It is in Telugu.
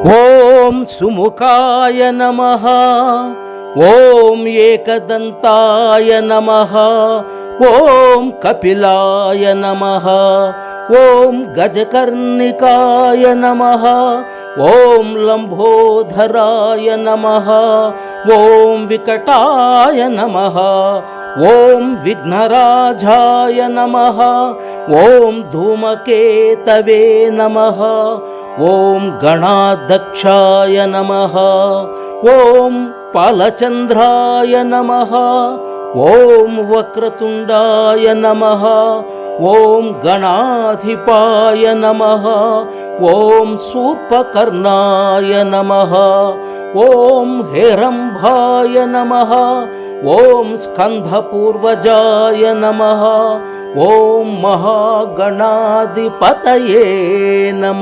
ఓం సుముఖాయ నమః. ఓం ఏకదంతాయ నమః. ఓం కపిలాయ నమః. ఓం గజకర్ణికాయ నమః. ఓం లంబోధరాయ నమః. ఓం వికటాయ నమః. ఓం విఘ్నరాజాయ నమః. ఓం ధూమకేతవే నమః. ఓం గణాధ్యక్షాయ నమః. ఓం పాలచంద్రాయ నమః. ఓం వక్రతుండాయ నమః. ఓం గణాధిపాయ నమః. ఓం శూర్పకర్ణాయ నమః. ఓం హేరంభాయ నమః. ఓం స్కంధపూర్వజాయ నమః. ఓం మహాగణాధిపతయే నమః.